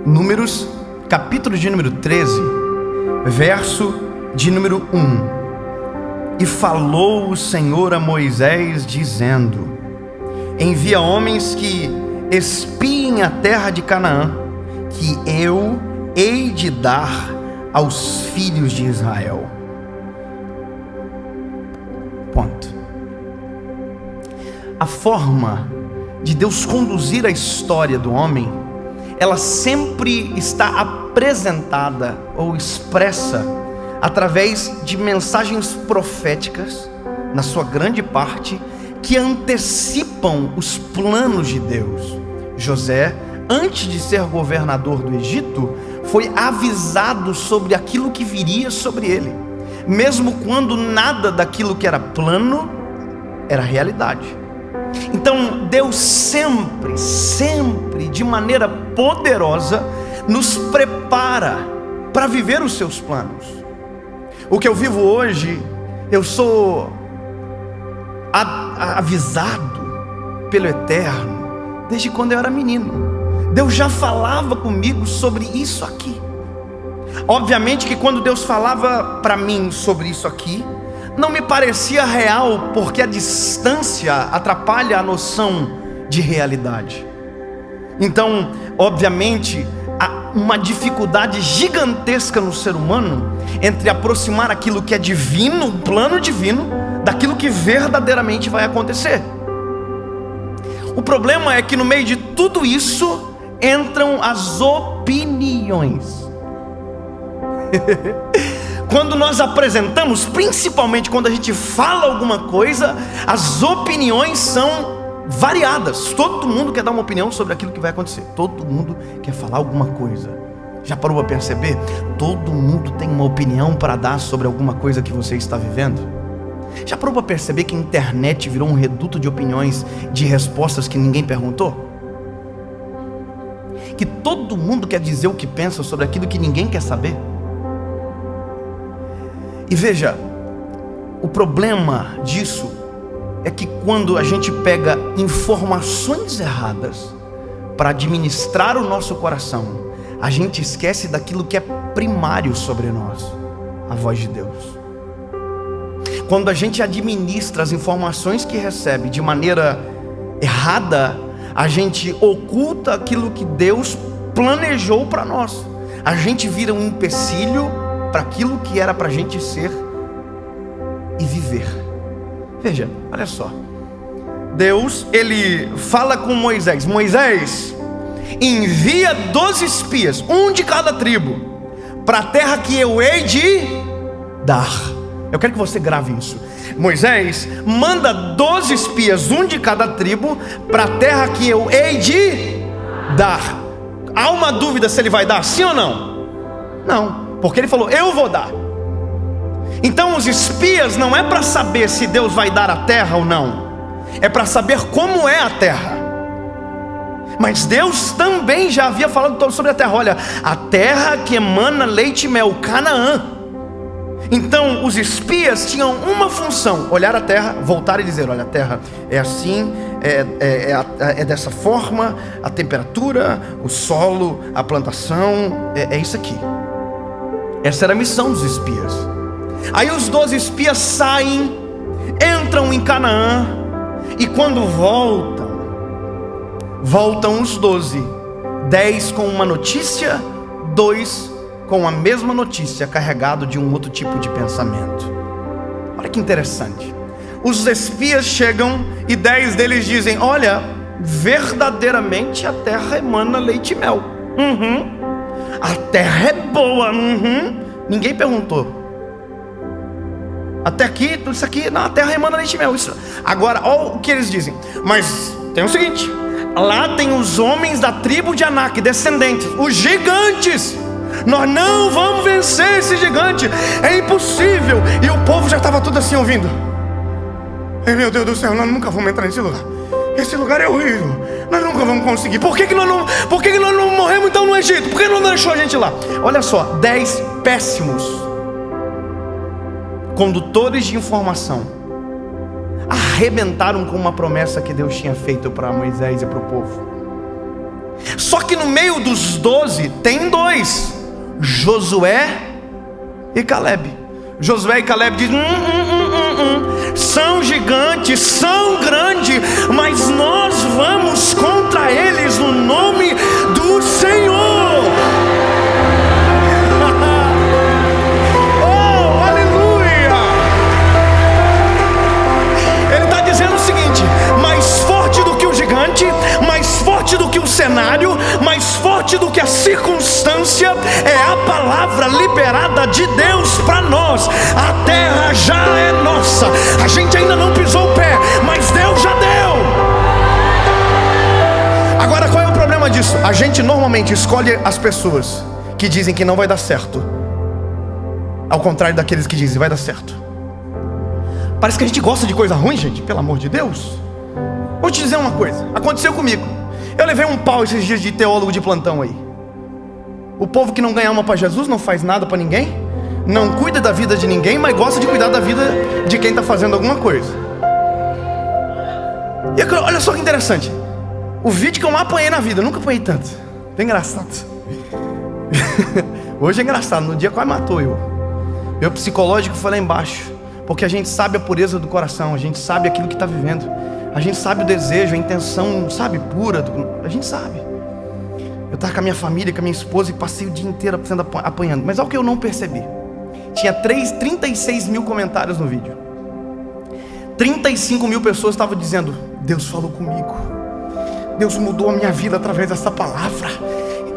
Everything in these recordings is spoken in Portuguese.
Números, capítulo de número 13, verso de número 1. E falou o Senhor a Moisés, dizendo: envia homens que espiem a terra de Canaã, que eu hei de dar aos filhos de Israel. Ponto. A forma de Deus conduzir a história do homem, ela sempre está apresentada ou expressa através de mensagens proféticas, na sua grande parte, que antecipam os planos de Deus. José, antes de ser governador do Egito, foi avisado sobre aquilo que viria sobre ele, mesmo quando nada daquilo que era plano era realidade. Então Deus sempre, de maneira poderosa, nos prepara para viver os seus planos. O que eu vivo hoje, eu sou avisado pelo Eterno desde quando eu era menino. Deus já falava comigo sobre isso aqui. Obviamente que quando Deus falava para mim sobre isso aqui, não me parecia real, porque a distância atrapalha a noção de realidade. Então, obviamente, há uma dificuldade gigantesca no ser humano entre aproximar aquilo que é divino, o plano divino, daquilo que verdadeiramente vai acontecer. O problema é que no meio de tudo isso entram as opiniões. Quando nós apresentamos, principalmente quando a gente fala alguma coisa, as opiniões são variadas. Todo mundo quer dar uma opinião sobre aquilo que vai acontecer. Todo mundo quer falar alguma coisa. Já parou para perceber? Todo mundo tem uma opinião para dar sobre alguma coisa que você está vivendo. Já parou para perceber que a internet virou um reduto de opiniões, de respostas que ninguém perguntou? Que todo mundo quer dizer o que pensa sobre aquilo que ninguém quer saber. E veja, o problema disso é que quando a gente pega informações erradas para administrar o nosso coração, a gente esquece daquilo que é primário sobre nós, a voz de Deus. Quando a gente administra as informações que recebe de maneira errada, a gente oculta aquilo que Deus planejou para nós. A gente vira um empecilho para aquilo que era para a gente ser e viver. Veja, olha só. Deus, ele fala com Moisés: Moisés, envia 12 espias, um de cada tribo, para a terra que eu hei de dar. Eu quero que você grave isso. Moisés manda 12 espias, um de cada tribo, para a terra que eu hei de dar. Há uma dúvida se ele vai dar, sim ou não? Não, porque ele falou: eu vou dar. Então os espias não é para saber se Deus vai dar a terra ou não, é para saber como é a terra. Mas Deus também já havia falado sobre a terra. Olha, a terra que emana leite e mel, Canaã. Então os espias tinham uma função: olhar a terra, voltar e dizer: olha, a terra é assim, é dessa forma, a temperatura, o solo, a plantação, é isso aqui. Essa era a missão dos espias. Aí os 12 espias saem, entram em Canaã, e quando voltam os 12, 10 com uma notícia, 2 com a mesma notícia, carregado de um outro tipo de pensamento. Olha que interessante. Os espias chegam e 10 deles dizem: olha, verdadeiramente a terra emana leite e mel. A terra é boa. Ninguém perguntou. Até aqui, tudo isso aqui, não, a terra emana leite e mel. Isso. Agora, olha o que eles dizem. Mas tem o seguinte: lá tem os homens da tribo de Anak, descendentes, os gigantes. Nós não vamos vencer esse gigante, é impossível. E o povo já estava tudo assim ouvindo. Ei, meu Deus do céu, nós nunca vamos entrar nesse lugar. Esse lugar é horrível, nós nunca vamos conseguir. Por que nós não morremos então no Egito? Por que não deixou a gente lá? Olha só, 10 péssimos condutores de informação arrebentaram com uma promessa que Deus tinha feito para Moisés e para o povo. Só que no meio dos 12 tem 2, Josué e Caleb. Josué e Caleb dizem: são gigantes, são grandes, mas nós vamos contra eles no nome do Senhor. Oh, aleluia! Ele está dizendo o seguinte: mais forte do que o gigante, mais forte do que o cenário, mais forte do que a circunstância, é a palavra liberada de Deus para nós. A terra já é nossa, a gente ainda não pisou o pé, mas Deus já deu. Agora, qual é o problema disso? A gente normalmente escolhe as pessoas que dizem que não vai dar certo, ao contrário daqueles que dizem vai dar certo. Parece que a gente gosta de coisa ruim, gente, pelo amor de Deus. Vou te dizer uma coisa, aconteceu comigo. Eu levei um pau esses dias de teólogo de plantão aí. O povo que não ganha alma para Jesus não faz nada para ninguém, não cuida da vida de ninguém, mas gosta de cuidar da vida de quem está fazendo alguma coisa. E olha só que interessante, o vídeo que eu mais apanhei na vida, eu nunca apanhei tanto. Bem engraçado. Hoje é engraçado, no dia quase matou eu. Meu psicológico foi lá embaixo, porque a gente sabe a pureza do coração, a gente sabe aquilo que está vivendo, a gente sabe o desejo, a intenção, sabe, pura, a gente sabe. Eu estava com a minha família, com a minha esposa, e passei o dia inteiro sendo apanhando. Mas olha o que eu não percebi. Tinha 36 mil comentários no vídeo. 35 mil pessoas estavam dizendo: Deus falou comigo, Deus mudou a minha vida através dessa palavra.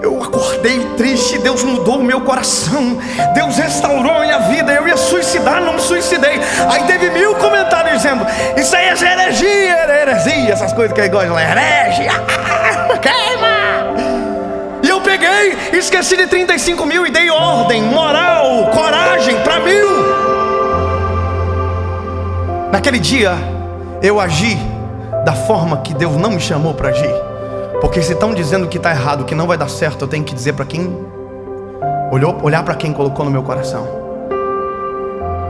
Eu acordei triste, Deus mudou o meu coração, Deus restaurou a minha vida. Eu ia suicidar, não me suicidei. Aí teve 1000 comentários dizendo: isso aí é heresia, essas coisas que ele gosta de falar, herege, queima. E eu peguei, esqueci de 35 mil e dei ordem, moral, coragem para 1000. Naquele dia eu agi da forma que Deus não me chamou para agir. Porque se estão dizendo que está errado, que não vai dar certo, eu tenho que dizer para quem olhar para quem colocou no meu coração,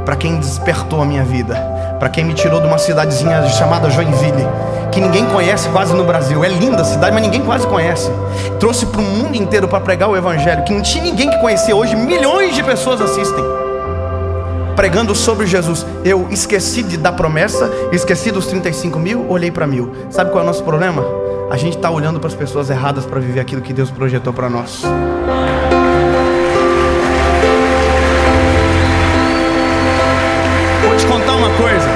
para quem despertou a minha vida, para quem me tirou de uma cidadezinha chamada Joinville, que ninguém conhece quase no Brasil. É linda a cidade, mas ninguém quase conhece. Trouxe para o mundo inteiro para pregar o evangelho, que não tinha ninguém que conhecia. Hoje milhões de pessoas assistem, pregando sobre Jesus. Eu esqueci da promessa, esqueci dos 35 mil, olhei para 1000. Sabe qual é o nosso problema? A gente está olhando para as pessoas erradas para viver aquilo que Deus projetou para nós. Vou te contar uma coisa.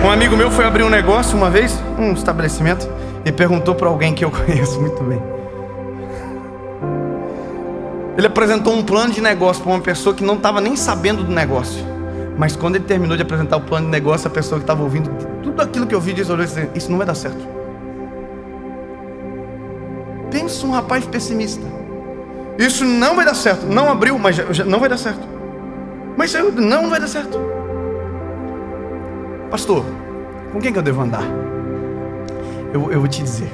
Um amigo meu foi abrir um negócio uma vez, um estabelecimento, e perguntou para alguém que eu conheço muito bem. Ele apresentou um plano de negócio para uma pessoa que não estava nem sabendo do negócio. Mas quando ele terminou de apresentar o plano de negócio, a pessoa que estava ouvindo tudo aquilo que eu vi disse: isso não vai dar certo. Pensa um rapaz pessimista. Isso não vai dar certo. Não abriu, mas já não vai dar certo. Mas não vai dar certo. Pastor, com quem que eu devo andar? Eu vou te dizer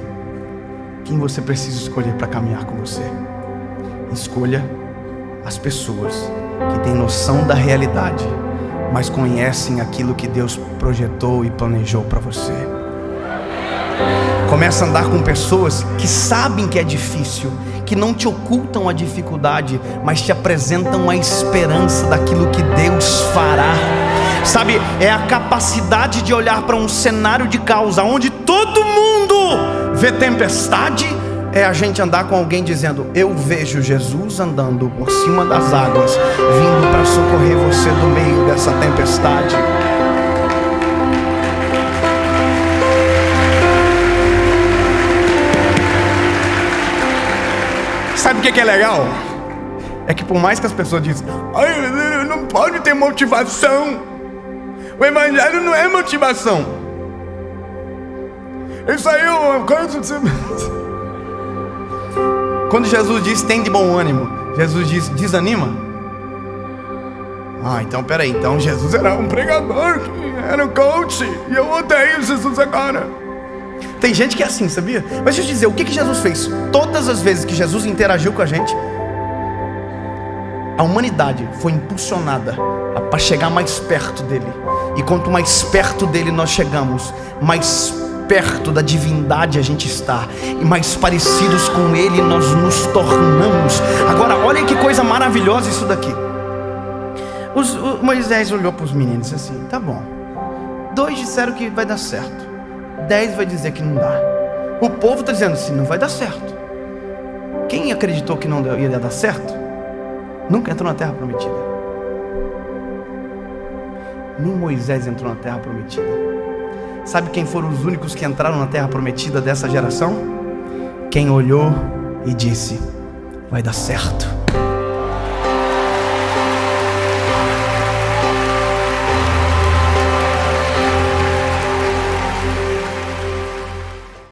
quem você precisa escolher para caminhar com você. Escolha as pessoas que têm noção da realidade, mas conhecem aquilo que Deus projetou e planejou para você. Começa a andar com pessoas que sabem que é difícil, que não te ocultam a dificuldade, mas te apresentam a esperança daquilo que Deus fará. Sabe, é a capacidade de olhar para um cenário de caos, onde todo mundo vê tempestade. É a gente andar com alguém dizendo: eu vejo Jesus andando por cima das águas, vindo para socorrer você do meio dessa tempestade. Sabe o que é legal? É que por mais que as pessoas dizem: ai, não pode ter motivação, o evangelho não é motivação, isso aí é uma coisa de... Quando Jesus diz tem de bom ânimo, Jesus diz desanima. Então peraí, então Jesus era um pregador, era um coach, e eu odeio Jesus agora. Tem gente que é assim, sabia? Mas deixa eu te dizer, o que Jesus fez? Todas as vezes que Jesus interagiu com a gente, a humanidade foi impulsionada para chegar mais perto dele. E quanto mais perto dele nós chegamos, mais perto da divindade a gente está, e mais parecidos com Ele nós nos tornamos. Agora olha que coisa maravilhosa isso daqui. Moisés olhou para os meninos e disse assim: tá bom, 2 disseram que vai dar certo, 10 vai dizer que não dá. O povo está dizendo assim: não vai dar certo. Quem acreditou que não ia dar certo nunca entrou na terra prometida. Nem Moisés entrou na terra prometida. Sabe quem foram os únicos que entraram na terra prometida dessa geração? Quem olhou e disse: vai dar certo.